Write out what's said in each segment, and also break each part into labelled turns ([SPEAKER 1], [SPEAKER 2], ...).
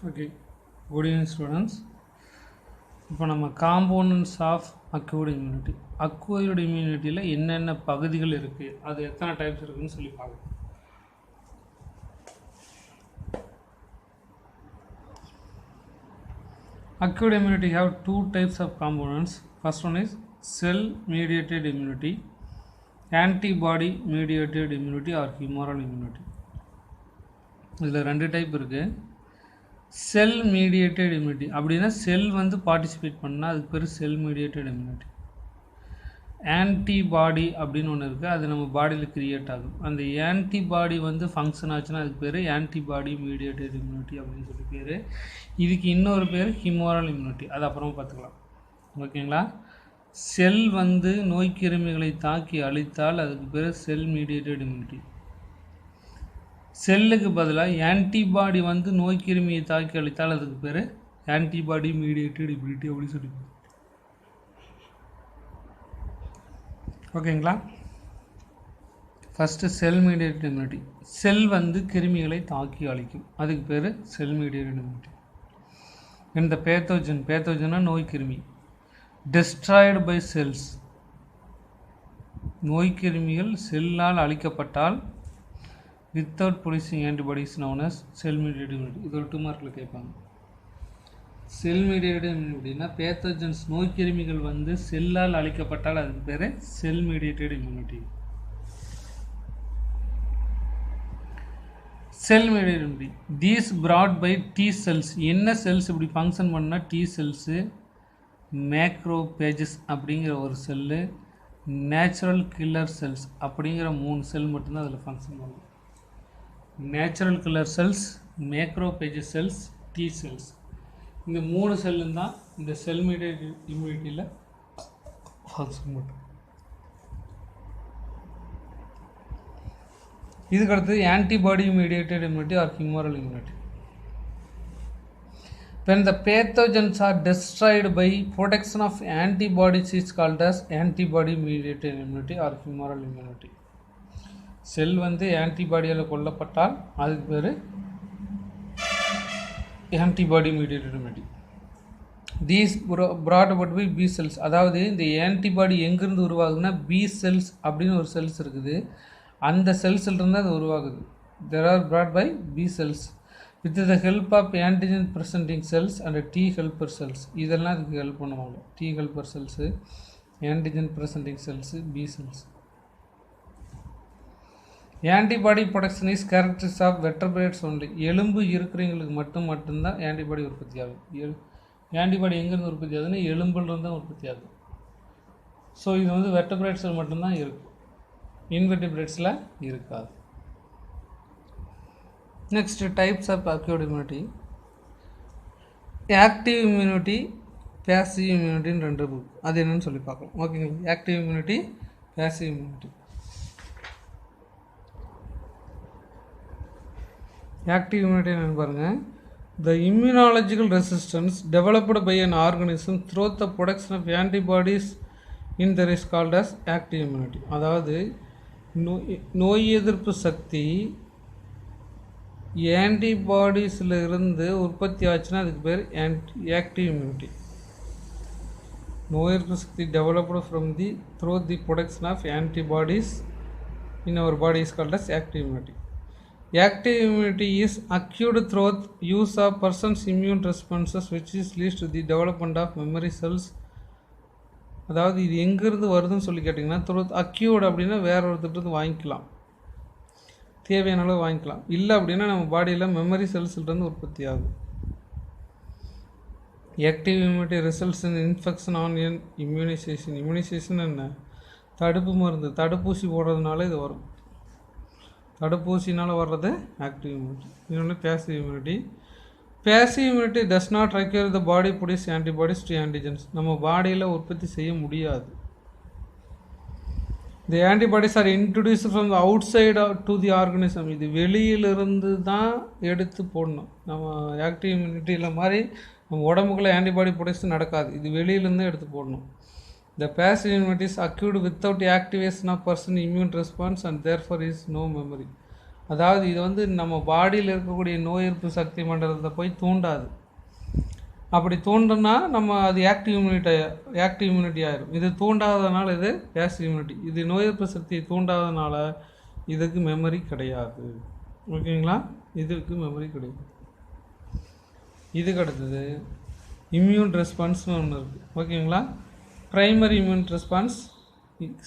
[SPEAKER 1] Okay, good evening students. இப்போ நம்ம components of acquired immunity acquired இம்யூனிட்டியில் என்னென்ன பகுதிகள் இருக்குது, அது எத்தனை டைப்ஸ் இருக்குதுன்னு சொல்லி பார்க்கலாம். Acquired immunity have two types of components. First one is cell mediated immunity, antibody mediated immunity or humoral immunity. இதில் ரெண்டு டைப் இருக்குது. செல் மீடியேட்டட் இம்யூனிட்டி அப்படின்னா செல் வந்து பார்ட்டிசிபேட் பண்ணால் அதுக்கு பேர் செல் மீடியேட்டட் இம்யூனிட்டி. ஆன்டிபாடி அப்படின்னு ஒன்று இருக்குது, அது நம்ம பாடியில் கிரியேட் ஆகும். அந்த ஆன்டிபாடி வந்து ஃபங்க்ஷன் ஆச்சுன்னா அதுக்கு பேர் ஆன்டிபாடி மீடியேட்டட் இம்யூனிட்டி அப்படின்னு சொல்லி பேர். இதுக்கு இன்னொரு பேர் ஹியூமரல் இம்யூனிட்டி, அது அப்புறமா பார்த்துக்கலாம். ஓகேங்களா? செல் வந்து நோய்க்கிருமிகளை தாக்கி அழித்தால் அதுக்கு பேர் செல் மீடியேட்டட் இம்யூனிட்டி. செல்லுக்கு பதிலாக ஆன்டிபாடி வந்து நோய்க்கிருமியை தாக்கி அளித்தால் அதுக்கு பேர் ஆன்டிபாடி மீடியேட்டட் இம்யூனிட்டி அப்படின்னு சொல்லி. ஓகேங்களா? First cell mediated immunity. Cell வந்து கிருமிகளை தாக்கி அழிக்கும், அதுக்கு பேர் செல் மீடியேட்டட் இம்யூனிட்டி. இந்த பேத்தோஜன்னா நோய்க்கிருமி. டெஸ்ட்ராய்டு பை செல்ஸ், நோய்க்கிருமிகள் செல்லால் அழிக்கப்பட்டால் without producing antibodies known as cell mediated immunity. இது ஒரு 2 மார்க்கில் கேட்பாங்க. செல் மீடியேட்டட் இம்யூனிட்டினா பேத்தோஜன்ஸ் நோய்க்கிருமிகள் வந்து செல்லால் அழிக்கப்பட்டால் அதுக்கு பேர் cell mediated immunity. Cell mediated immunity these brought by T cells. என்ன செல்ஸ் இப்படி ஃபங்க்ஷன் பண்ணால் டி செல்ஸு, மேக்ரோபேஜஸ் அப்படிங்கிற ஒரு செல்லு, நேச்சுரல் கில்லர் செல்ஸ் அப்படிங்கிற 3 செல் மட்டும்தான் அதில் ஃபங்க்ஷன் பண்ணும். Natural killer cells, macrophages cells, T cells, இந்த 3 செல்லும் தான் இந்த செல் மீடியேட்டட் இம்யூனிட்டியில் ஃபங்க்ஷன் பண்ணும். இதுக்கடுத்து antibody mediated immunity R humoral immunity. When the pathogens are destroyed by protection of antibodies is called as antibody mediated immunity or humoral immunity. செல் வந்து ஆன்டிபாடியால் கொல்லப்பட்டால் அதுக்கு பேர் antibody mediated immunity. These brought about by B cells. அதாவது இந்த antibody எங்கேருந்து உருவாகுதுன்னா B cells அப்படின்னு ஒரு செல்ஸ் இருக்குது, அந்த செல்ஸ்லேருந்து அது உருவாகுது. There are brought by B cells with the help of antigen presenting cells and T helper cells. இதெல்லாம் இதுக்கு ஹெல்ப் பண்ணுவாங்க. T helper cells, antigen presenting cells, B cells. Antibody production is characteristics of vertebrates only. எலும்பு இருக்கிறவங்களுக்கு மட்டும்தான் antibody உற்பத்தி ஆகும். Antibody எங்கேருந்து உற்பத்தி ஆகுதுன்னா எலும்புலேருந்து தான் உற்பத்தி ஆகுது. ஸோ இது வந்து வெர்டபிரேட்ஸில் மட்டும்தான் இருக்கும், இன்வெர்டிபிரேட்ஸில் இருக்காது. Next types of acquired immunity. Active immunity, passive இம்யூனிட்டின்னு 2 புக், அது என்னன்னு சொல்லி பார்க்கலாம். ஓகேங்களா? Active immunity, passive immunity. Active immunity என்னென்னு பாருங்கள். The immunological resistance developed by an organism through the production of antibodies in their is called as active immunity. அதாவது நோய் எதிர்ப்பு சக்தி ஆன்டிபாடிஸில் இருந்து உற்பத்தி ஆச்சுன்னா அதுக்கு பேர் ஆக்டிவ் இம்யூனிட்டி. நோய் எதிர்ப்பு சக்தி developed from through the production of antibodies in our body is called as active immunity. Active immunity is acquired through use of person's immune responses which is leads to the development of memory cells. அதாவது இது எங்கேருந்து வருதுன்னு சொல்லி கேட்டிங்கன்னா through acquired அப்படின்னா வேற ஒருத்தர்கிட்ட வாங்கிக்கலாம், தேவையான அளவு வாங்கிக்கலாம். இல்லை அப்படின்னா நம்ம பாடியில் மெமரி செல்ஸ்லேருந்து உற்பத்தி ஆகும். Active immunity results in infection on an immunization. Immunization என்ன? தடுப்பு மருந்து, தடுப்பூசி போடுறதுனால இது வரும். தடுப்பூசினால் வர்றது ஆக்டிவ் இம்யூனிட்டி. இன்னொன்று passive immunity. Passive immunity does not require the body produce antibodies to antigens. நம்ம பாடியில் உற்பத்தி செய்ய முடியாது. The antibodies are introduced from the outside to the organism. இது வெளியிலிருந்து தான் எடுத்து போடணும். நம்ம ஆக்டிவ் இம்யூனிட்டியில் மாதிரி நம்ம உடம்புக்குள்ளே ஆன்டிபாடி ப்ரொடக்ஷன் நடக்காது, இது வெளியிலேருந்து எடுத்து போடணும். The passive immunity is acquired without activation of person immune response and therefore is no memory. அதாவது இது வந்து நம்ம பாடியில் இருக்கக்கூடிய நோய் எதிர்ப்பு சக்தி மண்டலத்தை போய் தூண்டாது. அப்படி தூண்டுனா நம்ம அது ஆக்டிவ் இம்யூனிட்டி ஆயிரும். இது தூண்டாததுனால இது பேசிவ் இம்யூனிட்டி. இது நோய் எதிர்ப்பு சக்தியை தூண்டாததுனால இதுக்கு மெமரி கிடையாது. ஓகேங்களா? இதுக்கு மெமரி கிடையாது. இதுக்கு அடுத்தது இம்யூன் ரெஸ்பான்ஸ்னு ஒன்று இருக்குது. ஓகேங்களா? Primary immune response,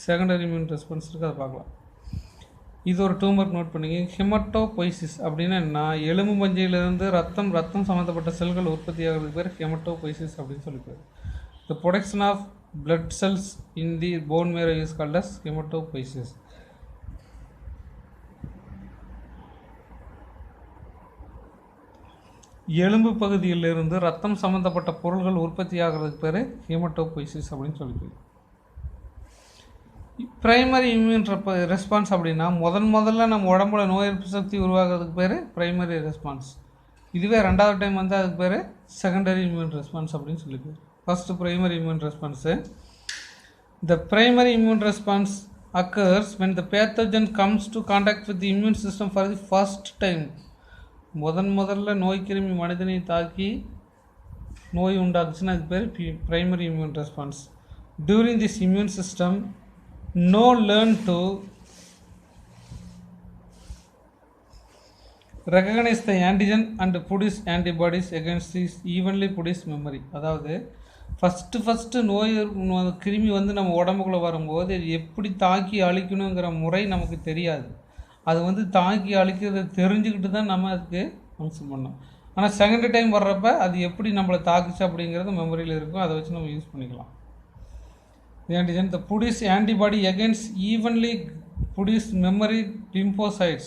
[SPEAKER 1] secondary immune response இருக்குது, அதை பார்க்கலாம். இது ஒரு டூமர் நோட் பண்ணிங்க. ஹெமட்டோபொய்சிஸ் அப்படின்னா என்ன? எலும்பு மஞ்சையிலிருந்து ரத்தம் சம்மந்தப்பட்ட செல்கள் உற்பத்தி ஆகிறதுக்கு பேர் ஹெமட்டோபொய்சிஸ் அப்படின்னு சொல்லி பேர். The production of blood cells in the bone marrow is called as haematopoiesis. எலும்பு பகுதியிலிருந்து ரத்தம் சம்மந்தப்பட்ட பொருள்கள் உற்பத்தி ஆகிறதுக்கு பேர் ஹெமட்டோபொய்சிஸ் அப்படின்னு சொல்லி பேர். ப்ரைமரி இம்யூன் ரெஸ்பான்ஸ் அப்படின்னா முதல்ல நம்ம உடம்புல நோய் எதிர்ப்பு சக்தி உருவாகிறதுக்கு பேர் ப்ரைமரி ரெஸ்பான்ஸ். இதுவே ரெண்டாவது டைம் வந்து அதுக்கு பேர் செகண்டரி இம்யூன் ரெஸ்பான்ஸ் அப்படின்னு சொல்லி பேர். First primary immune response. The primary immune response occurs when the pathogen comes to contact with the immune system for the first time. முதல்ல நோய் கிருமி மனிதனை தாக்கி நோய் உண்டாக்குச்சுன்னா அதுக்கு பேர் primary immune response. During this immune system learn to recognize the antigen and produce antibodies against this evenly produced memory. அதாவது first நோய் கிருமி வந்து நம்ம உடம்புக்குள்ளே வரும்போது எப்படி தாக்கி அழிக்கணுங்கிற முறை நமக்கு தெரியாது. அது வந்து தாக்கி அழிக்கிறத தெரிஞ்சுக்கிட்டு தான் நம்ம அதுக்கு ஃபங்க்ஷன் பண்ணோம். ஆனால் செகண்ட் டைம் வர்றப்ப அது எப்படி நம்மளை தாக்குச்சு அப்படிங்கிறது மெமரியில் இருக்கும். அதை வச்சு நம்ம யூஸ் பண்ணிக்கலாம். The antigen, the produce antibody against evenly produced memory lymphocytes.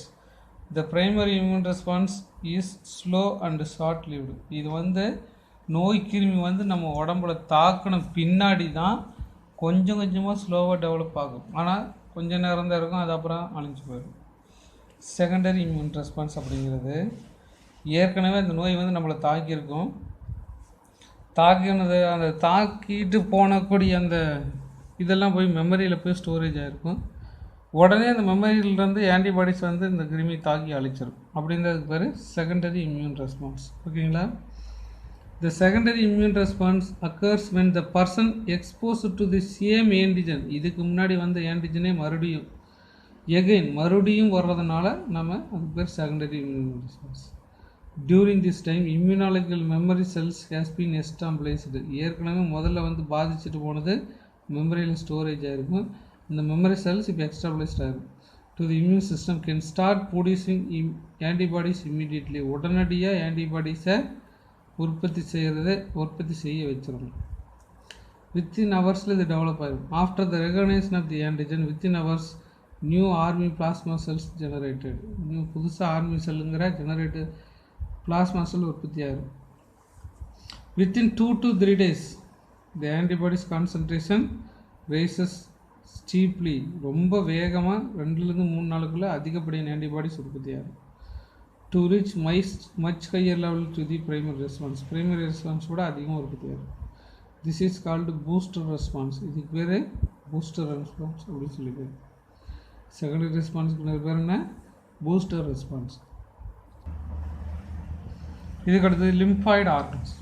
[SPEAKER 1] The primary immune response is slow and short-lived. இது வந்து நோய் கிருமி வந்து நம்ம உடம்புல தாக்கின பின்னாடி தான் கொஞ்சமாக ஸ்லோவாக டெவலப் ஆகும். ஆனால் கொஞ்சம் நேரம் தான் இருக்கும், அது அப்புறம் அழிஞ்சு போயிடும். செகண்டரி இம்யூன் ரெஸ்பான்ஸ் அப்படிங்கிறது ஏற்கனவே அந்த நோய் வந்து நம்மளை தாக்கியிருக்கும். தாக்கினது அந்த தாக்கிட்டு போனக்கூடிய அந்த இதெல்லாம் போய் மெமரியில் போய் ஸ்டோரேஜ் ஆகிருக்கும். உடனே அந்த மெமரியிலேருந்து ஆன்டிபாடிஸ் வந்து இந்த கிருமி தாக்கி அழிச்சிடும். அப்படின்றதுக்கு பேர் செகண்டரி இம்யூன் ரெஸ்பான்ஸ். ஓகேங்களா? The secondary immune response occurs when the person exposed to the same antigen. இதுக்கு முன்னாடி வந்த ஆன்டிஜனே மறுபடியும் வர்றதுனால நம்ம அதுக்கு பேர் secondary immune response. During this time immunological memory cells has been established. ஏற்கனவே முதல்ல வந்து பாதிச்சுட்டு போனது மெமரியில் ஸ்டோரேஜ் ஆகிருக்கும். இந்த மெமரி செல்ஸ் இப்போ எஸ்டாப்ளிஷ்ட் ஆகிருக்கும். To the immune system can start producing antibodies immediately. உடனடியாக ஆன்டிபாடிஸை உற்பத்தி செய்ய வச்சிடணும். வித்தின் ஹவர்ஸில் இது டெவலப் ஆகிடும். After the recognition of the antigen within hours new army plasma cells generated. புதுசாக ஆர்மி செல்லுங்கிற ஜெனரேட்டட் பிளாஸ்மா செல் உற்பத்தி ஆகிடும். Within 2 to 3 days the antibodies concentration rises steeply. ரொம்ப வேகமாக 2-3 நாளுக்குள்ளே அதிகப்படியான ஆன்டிபாடிஸ் உற்பத்தி ஆகும். To reach much higher level to the primary response. Primary response கூட அதிகமாக உற்பத்தி ஆகும். This is called booster response. இதுக்கு பேர் பூஸ்டர் ரெஸ்பான்ஸ் அப்படின்னு சொல்லி பேர். செகண்டரி ரெஸ்பான்ஸுக்கு பேர் என்ன? Booster response. இதுக்கு அடுத்தது லிம்பாய்டு ஆர்கன்ஸ்.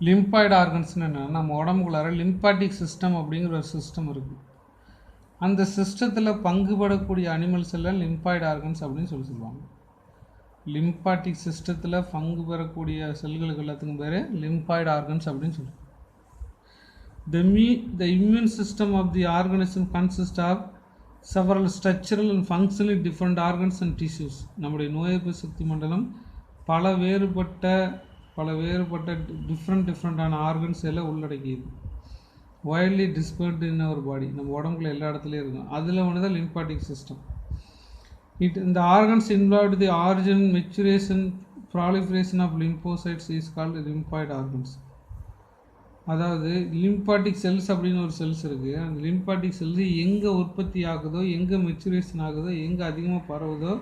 [SPEAKER 1] லிம்பாய்டு ஆர்கன்ஸ்னு என்னென்னா நம்ம உடம்புக்குள்ளார லிம்பாட்டிக் சிஸ்டம் அப்படிங்கிற ஒரு சிஸ்டம் இருக்குது. அந்த சிஸ்டத்தில் பங்குபடக்கூடிய அனிமல்ஸ் எல்லாம் லிம்பாய்டு ஆர்கன்ஸ் அப்படின்னு சொல்லுவாங்க. லிம்பாட்டிக் சிஸ்டத்தில் பங்கு பெறக்கூடிய செல்களுக்கு எல்லாத்துக்கும் பேர் லிம்பாய்டு ஆர்கன்ஸ் அப்படின்னு சொல்லுவாங்க. The immune system of the organism consists of several structural and functionally different organs and tissues. நம்முடைய நோய் எதிர்ப்பு சக்தி மண்டலம் பல வேறுபட்ட டிஃப்ரெண்டான ஆர்கன்ஸ் எல்லாம் உள்ளடக்கியது. Widely dispersed in our body. நம்ம உடம்புல எல்லா இடத்துலையும் இருக்கும். அதில் ஒன்று தான் லிம்பாட்டிக் சிஸ்டம். இந்த organs involved the origin maturation proliferation of lymphocytes is called lymphoid organs. அதாவது லிம்பாட்டிக் செல்ஸ் அப்படின்னு ஒரு செல்ஸ் இருக்குது. அந்த லிம்பாட்டிக் செல்ஸ் எங்கே உற்பத்தி ஆகுதோ, எங்கே மெச்சுரேஷன் ஆகுதோ, எங்கே அதிகமாக பரவுதோ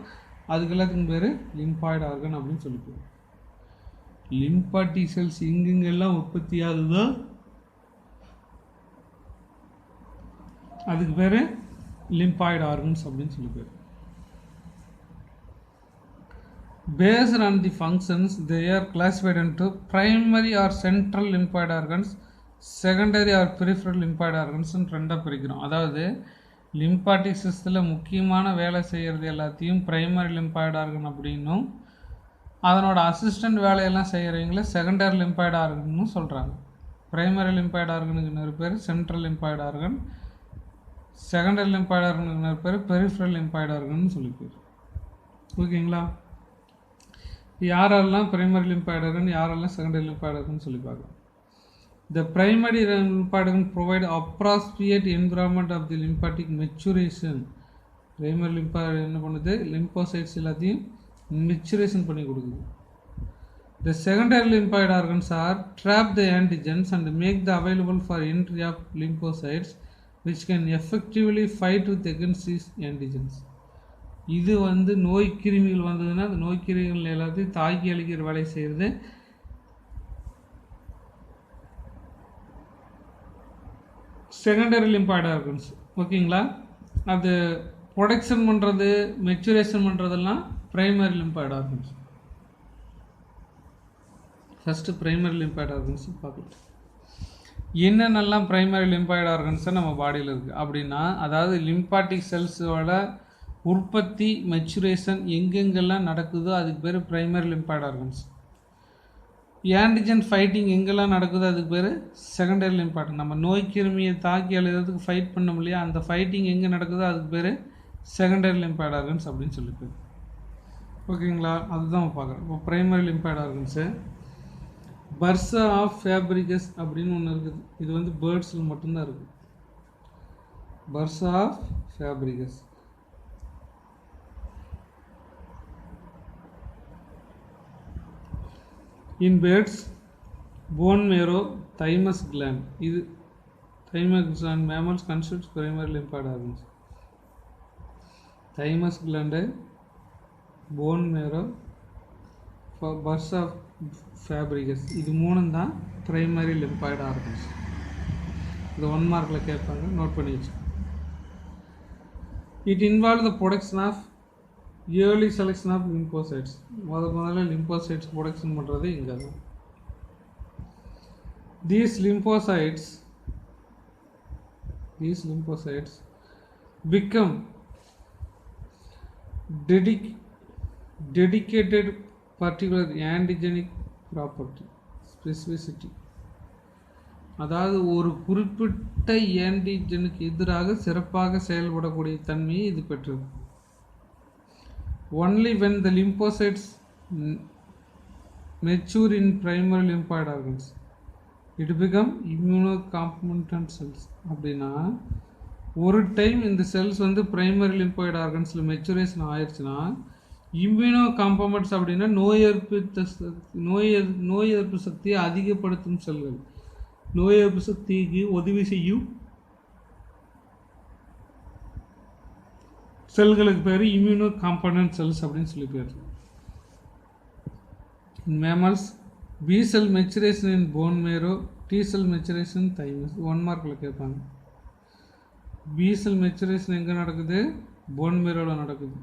[SPEAKER 1] அதுக்கு எல்லாத்துக்கும் பேர் லிம்பாய்டு ஆர்கன் அப்படின்னு சொல்லிப்போம். லிம்பாட்டிக் செல்ஸ் எங்கெங்கெல்லாம் உற்பத்தி ஆகுதோ அதுக்கு பேர் லிம்பாய்டு ஆர்கன்ஸ் அப்படின்னு சொல்லி பேர். Based on the functions, they are classified into primary or central lymphoid organs, secondary or peripheral lymphoid organs ரெண்டாக பிரிக்கிறோம். அதாவது லிம்பாட்டிக் சிஸ்டத்தில் முக்கியமான வேலை செய்கிறது எல்லாத்தையும் பிரைமரி லிம்பாய்டு ஆர்கன் அப்படின்னும், அதனோட அசிஸ்டண்ட் வேலையெல்லாம் செய்கிறவங்கள செகண்டரி லிம்பாய்டு ஆர்கன்னு சொல்கிறாங்க. பிரைமரி லிம்பாய்டு ஆர்கனுக்கு இன்னொரு பேர் central lymphoid organ, secondary lymphoid ஆர்கனுக்கு இன்னொரு பேர் பெரிஃபரல் லிம்பாய்டு ஆர்கன்னு சொல்லி பேர். ஓகேங்களா? யாரெல்லாம் பிரைமரி லிம்பாய்டு ஆர்கன், யாரெல்லாம் செகண்டரி லிம்பாய்டு ஆர்கன் சொல்லி பார்க்கலாம். The primary lymphoid organ provide appropriate environment of the lymphatic maturation. Primary lymphoid என்ன பண்ணுது, lymphocytes எல்லாத்தையும் maturation பண்ணி கொடுக்குது. The secondary lymphoid organs are trap the antigens and make the available for entry of lymphocytes which can effectively fight with against these antigens. இது வந்து நோய் கிருமிகள் வந்ததுன்னா அந்த நோய் கிருமிகள் எல்லாத்தையும் தாக்கி அழிக்கிற வேலை செய்கிறது செகண்டரி லிம்பாய்டு ஆர்கன்ஸ். ஓகேங்களா? அது ப்ரொடக்ஷன் பண்ணுறது, மெச்சுரேஷன் பண்ணுறதெல்லாம் primary lymphoid organs. First primary lymphoid organs பார்க்கலாம். என்னென்னலாம் பிரைமரி லிம்பாய்டு ஆர்கன்ஸை நம்ம பாடியில் இருக்குது அப்படின்னா, அதாவது லிம்பாட்டிக் செல்ஸோட உற்பத்தி மெச்சுரேஷன் எங்கெங்கெல்லாம் நடக்குதோ அதுக்கு பேர் primary lymphoid organs. Antigen fighting எங்கெல்லாம் நடக்குதோ அதுக்கு பேர் செகண்டரி லிம்பாய்டு. நம்ம நோய் கிருமியை தாக்கி அழுகிறதுக்கு ஃபைட் பண்ணோம் இல்லையா, அந்த ஃபைட்டிங் எங்கே நடக்குதோ அதுக்கு பேர் செகண்டரி லிம்பாய்டு ஆர்கன்ஸ் அப்படின்னு சொல்லி பேர். ஓகேங்களா? அதுதான் நம்ம பார்க்குறோம். இப்போ primary lymphoid organs bursa of Fabricius அப்படின்னு ஒன்று இருக்குது. இது வந்து பேர்ட்ஸில் மட்டும்தான் இருக்குது. Bursa of Fabricius. In birds, bone marrow, thymus gland. இது thymus gland mammals constitutes primary lymphoid organs. Thymus gland, bone marrow, bursa fabricus. இது மூணும் தான் primary lymphoid organs. இது 1 மார்க்கில் கேட்பாங்க, நோட் பண்ணி வச்சு. It involves the production of early selection of lymphocytes. முதல்ல lymphocytes ப்ரொடக்ஷன் பண்ணுறது இங்கே தான். These lymphocytes become dedicated particular antigenic property, specificity. அதாவது ஒரு குறிப்பிட்ட ஆன்டிஜனுக்கு எதிராக சிறப்பாக செயல்படக்கூடிய தன்மையை இது பெற்றது. Only when the lymphocytes mature in primary lymphoid organs, it become immunocompetent cells. அப்படின்னா ஒரு டைம் இந்த செல்ஸ் வந்து பிரைமரி லிம்பாய்டு ஆர்கன்ஸில் மெச்சுரேஷன் ஆயிடுச்சுன்னா, இம்யூனோ காம்பமெண்ட்ஸ் அப்படின்னா நோய் எதிர்ப்பு சக்தியை அதிகப்படுத்தும் செல்கள், நோய் எதிர்ப்பு சக்திக்கு உதவி செய்யும் செல்களுக்கு பேர் இம்யூனோ காம்பனன்ட் செல்ஸ் அப்படின்னு சொல்லி பேர். Mammals, B cell maturation in bone marrow, T cell maturation thymus. 1 மார்க்கில் கேட்பாங்க. பி செல் மெச்சுரேஷன் எங்கே நடக்குது? போன் மேரோவில் நடக்குது.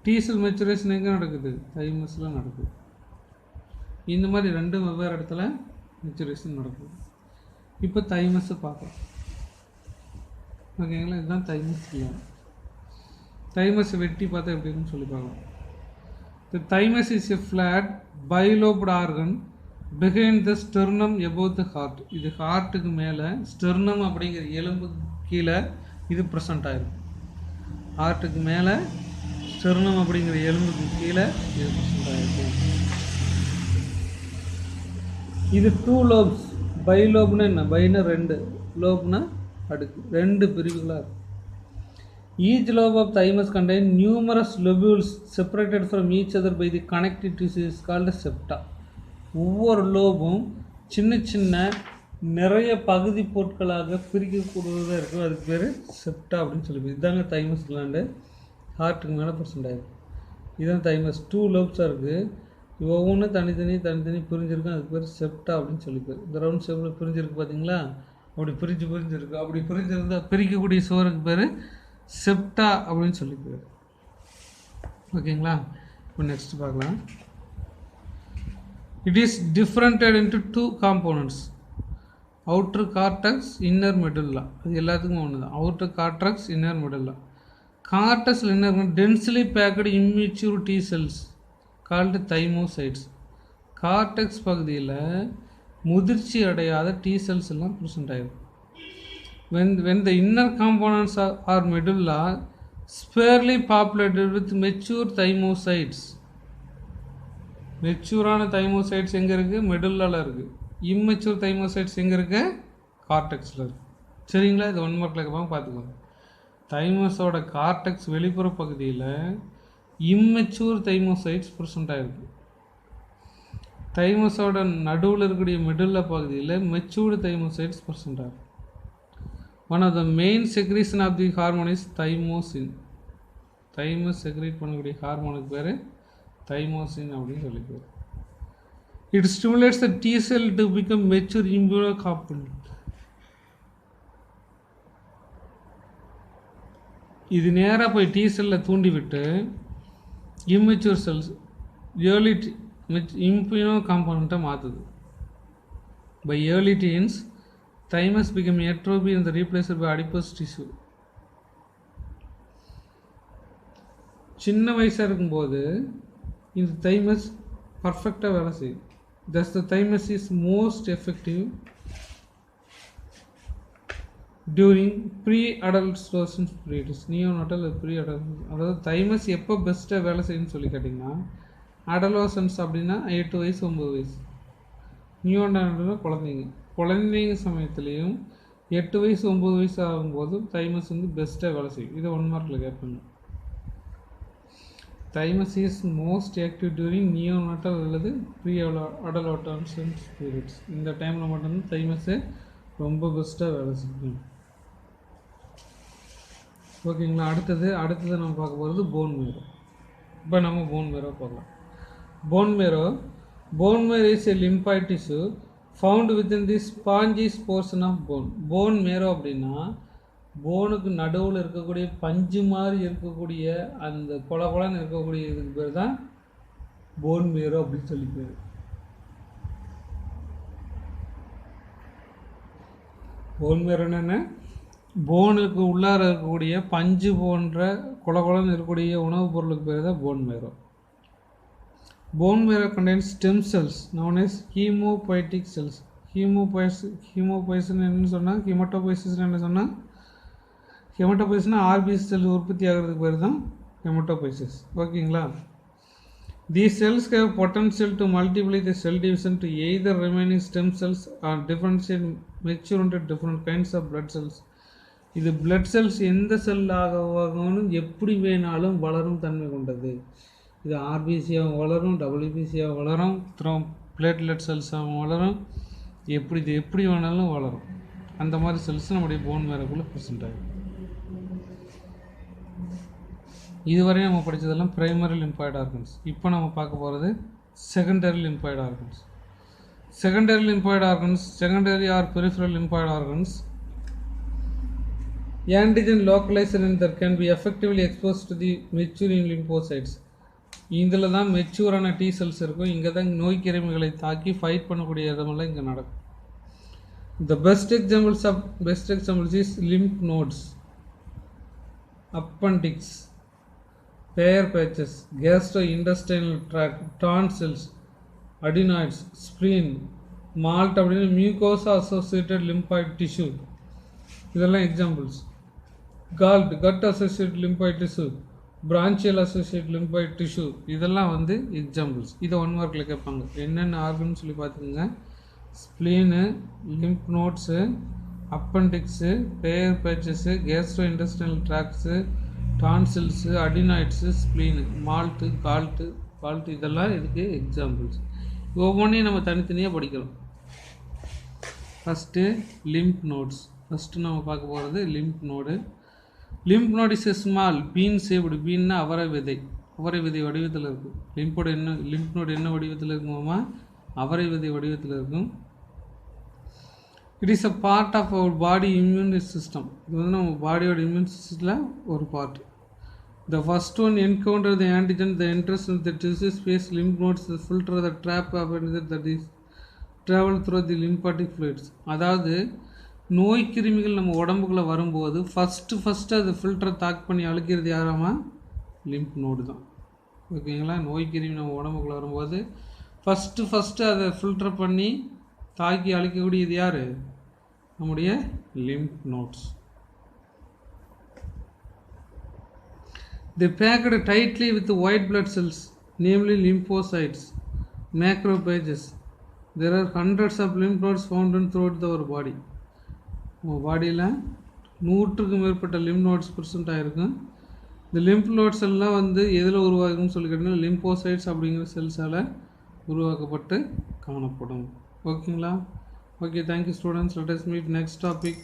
[SPEAKER 1] டி செல் மெச்சுரேஷன் எங்கே நடக்குது? தைமஸில் நடக்குது. இந்த மாதிரி 2 வெவ்வேறு இடத்துல மெச்சுரேஷன் நடக்குது. இப்போ தைமஸை பார்க்கலாம். ஓகேங்களா? இதுதான் தைமஸ் கிளாண்ட். தைமஸை வெட்டி பார்த்தா எப்படின்னு சொல்லி பார்க்கலாம். The thymus is a flat bilobed organ behind the sternum above the heart. இது ஹார்ட்டுக்கு மேலே ஸ்டெர்னம் அப்படிங்கிற எலும்பு கீழே இது ப்ரெசண்ட் ஆகிடும். ஹார்ட்டுக்கு மேலே ஸ்டெர்னம் அப்படிங்கிற எலும்புக்கு கீழே இது ப்ரெசண்ட் ஆகிடும். இது 2 லோப்ஸ். பைலோப்னா என்ன? பைனா 2, லோப்னா அடுக்கு, 2 பிரிவுகளாக இருக்கும். Each lobe of thymus contains numerous lobules separated from each other by the connective tissue is called septa. ஒவ்வொரு லோபும் சின்ன சின்ன நிறைய பகுதி பொருட்களாக பிரிக்கக்கூடியதாக இருக்கும். அதுக்கு பேர் செப்டா அப்படின்னு சொல்லி. இதுதாங்க தைமஸ் கிளாண்டு. ஹார்ட்டுக்கு மேலே ப்ரெசென்ட் ஆகிருக்கு. இதுதான் தைமஸ். 2 லோப்ஸாக இருக்குது. ஒவ்வொன்றும் தனித்தனி பிரிஞ்சிருக்கும். அதுக்கு பேர் செப்டா அப்படின்னு சொல்லி பேர். இந்த ரவுண்ட் ஷேப்பில் பிரிஞ்சிருக்கு பார்த்தீங்களா? அப்படி பிரிஞ்சிருக்கு. அப்படி பிரிஞ்சிருந்தால் பிரிக்கக்கூடிய சோறுக்கு பேர் செப்டா அப்படின்னு சொல்லி பேர். ஓகேங்களா? இப்போ நெக்ஸ்ட் பார்க்கலாம். It is differentiated into 2 components, outer cortex, inner medulla. அது எல்லாத்துக்கும் ஒன்று தான். Outer cortex, inner medulla. கார்டெக்ஸில் என்ன இருக்கும்? Densely packed immature T cells called thymocytes. Cortex பகுதியில் முதிர்ச்சி அடையாத டி செல்ஸ் எல்லாம் ப்ரெசென்ட் ஆகிருக்கும். when the inner components are medulla sparely populated with mature thymocytes. மெச்சூரான thymocytes எங்கே இருக்குது? மெடுல்லாவில் இருக்குது. இம்மெச்சூர் தைமோசைட்ஸ் எங்கே இருக்குது? கார்டெக்ஸில் இருக்குது. சரிங்களா? இது 1 மார்க்கில் கேட்பாங்க, பார்த்துக்கோங்க. தைமஸோட கார்டெக்ஸ் வெளிப்புற பகுதியில் இம்மெச்சூர் தைமோசைட்ஸ் ப்ரெசென்ட் ஆகிருக்கு. தைமஸோட நடுவில் இருக்கக்கூடிய மெடுல்லா பகுதியில் மெச்சூர்டு தைமோசைட்ஸ் ப்ரெசென்ட் ஆகும். One of the main secretion of the hormone is thymosin. Thymus secrete பண்ணக்கூடிய ஹார்மோனுக்கு பேர் தைமோசின் அப்படின்னு சொல்லி பேர். It stimulates the T cell to become mature immunocompetent. இது நேராக போய் டி செல்லில் தூண்டிவிட்டு இம்மெச்சூர் செல்ஸ் ஏர்லி இம்யூனோகாம்பனண்ட்டாக மாற்றுது. By early teens thymus became atrophy and replaced by adipose tissue. சின்ன வயசாக இருக்கும்போது இந்த தைமஸ் பர்ஃபெக்டாக வேலை செய்யும். thus the thymus is most effective during pre-adolescence periods. Neonatal pre-adolescence, அதாவது தைமஸ் எப்போ பெஸ்ட்டாக வேலை செய்யுன்னு சொல்லி கேட்டிங்கன்னா அடலோசன்ஸ் அப்படின்னா 8 வயசு 9 வயசு. நியோநாட்டல் குழந்தைங்க சமயத்துலேயும் 8 வயசு 9 வயசு ஆகும்போது தைமஸ் வந்து பெஸ்ட்டாக வேலை செய்யும். இதை 1 மார்க்கில் கேட்பாங்க. Thymus is most active during neonatal அல்லது ப்ரீ அடலோசன்ஸ் பீரியட்ஸ். இந்த டைமில் மட்டும்தான் தைமஸை ரொம்ப பெஸ்ட்டாக வேலை செய்யும். ஓகேங்களா? அடுத்தது நம்ம பார்க்க போகிறது போன் மேரோ. இப்போ நம்ம போன் மேரோ பார்க்கலாம். Phone marrow is a lymphoid tissue found within the spongious portion of bone. Phone மேரோ அப்படின்னா போனுக்கு நடுவில் இருக்கக்கூடிய பஞ்சு மாதிரி இருக்கக்கூடிய அந்த கொலன்னு இருக்கக்கூடிய இதுக்கு பேர் தான் போன் மேரோ அப்படின்னு சொல்லி பேர். போன் மேரோ என்னென்ன? போனுக்கு உள்ளார இருக்கக்கூடிய பஞ்சு போன்ற கொலன்னு இருக்கக்கூடிய உணவுப் பொருளுக்கு பேர் தான் phone மேரோ. Bone marrow contains stem cells known as hemopoietic cells. ஹீமோபோய்சின் என்ன சொன்னால் ஹெமட்டோபோய்சிஸ் என்ன சொன்னால் ஹெமட்டோபோய்சிஸ்னா ஆர்பிசி செல் உற்பத்தி ஆகிறதுக்கு பேர் தான் ஹெமட்டோபோய்சிஸ். ஓகேங்களா? These cells have potential to multiply the cell division to either remaining stem cells or differentiate mature into different kinds of blood cells. இது பிளட் செல்ஸ் எந்த செல்லாகனு எப்படி வேணாலும் வளரும் தன்மை கொண்டது. இது ஆர்பிசியாக வளரும், டபிள்யூபிசியாக வளரும், அப்புறம் பிளேட்லெட் செல்ஸாகவும் வளரும், எப்படி வேணாலும் வளரும். அந்த மாதிரி செல்ஸ் நம்முடைய போன் மேரோக்குள்ளே ப்ரெசென்ட் ஆகும். இதுவரை நம்ம படித்ததெல்லாம் பிரைமரி லிம்பாய்டு ஆர்கன்ஸ். இப்போ நம்ம பார்க்க போகிறது secondary lymphoid organs. Secondary R peripheral lymphoid organs. Antigen localized and that can be effectively exposed to the maturing lymphocytes. இதில் தான் மெச்சூரான டி செல்ஸ் இருக்கும். இங்கே தான் நோய் கிருமிகளை தாக்கி ஃபைட் பண்ணக்கூடிய இடமெல்லாம் இங்கே நடக்கும். The best examples is lymph nodes, appendix, Peyer's patches, gastrointestinal tract, tonsils, adenoids, spleen, malt அப்படின்னு mucosa associated lymphoid tissue. இதெல்லாம் examples. gut associated lymphoid tissue, branchial associated lymphoid tissue, இதெல்லாம் வந்து எக்ஸாம்பிள்ஸ். இதை 1 மார்க்கில் கேட்பாங்க. என்னென்ன ஆர்கன் சொல்லி பார்த்துக்கோங்க. ஸ்ப்ளீனு, லிம்ப் நோட்ஸு, அப்பெண்டிக்ஸு, பேயர் பேச்சஸு, கேஸ்ட்ரோஇன்டெஸ்டினல் ட்ராக்ட்ஸு, டான்சில்ஸு, அடினாய்ட்ஸு, ஸ்ப்ளீனு, மால்ட்டு, கால்ட்டு இதெல்லாம் இதுக்கு எக்ஸாம்பிள்ஸ். ஒவ்வொன்றையும் நம்ம தனித்தனியாக படிக்கலாம். First lymph notes. ஃபஸ்ட்டு நம்ம பார்க்க போகிறது lymph node. Lymph node is small bean shaped. பீன்னா அவரை விதை வடிவத்தில் இருக்கும். லிம்ப் நோடு என்ன வடிவத்தில் இருக்குமாமா? அவரை விதை வடிவத்தில் இருக்கும். It is a part of our body immune system. இது வந்து நம்ம பாடியோட இம்யூன் சிஸ்டத்தில் ஒரு part. The first one encounter the antigen, the enters in the tissue space, lymph nodes, the filter, the trap apparatus that is travel through the lymphatic fluids. அதாவது நோய் கிருமிகள் நம்ம உடம்புக்குள்ளே வரும்போது ஃபஸ்ட்டு அது ஃபில்டரை தாக் பண்ணி அழுக்கிறது யாராமா லிம்ப் நோடு தான். ஓகேங்களா? நோய் கிருமி நம்ம உடம்புக்குள்ளே வரும்போது ஃபஸ்ட்டு அதை ஃபில்டர் பண்ணி தாக்கி அழிக்கக்கூடியது யார்? நம்முடைய lymph nodes. They packed tightly with white blood cells, namely lymphocytes, macrophages. There are hundreds of lymph nodes found throughout our body. உங்கள் பாடியில் 100க்கு மேற்பட்ட லிம்ப் நோட்ஸ் ப்ரெசென்ட் ஆகிருக்கும். இந்த லிம்ப் நோட்ஸ் எல்லாம் வந்து எதில் உருவாகும்னு சொல்லி கேட்டிங்கன்னா லிம்போசைட்ஸ் அப்படிங்கிற செல்ஸால் உருவாக்கப்பட்டு காணப்படும். ஓகேங்களா? Okay, thank you students. Let us meet next topic.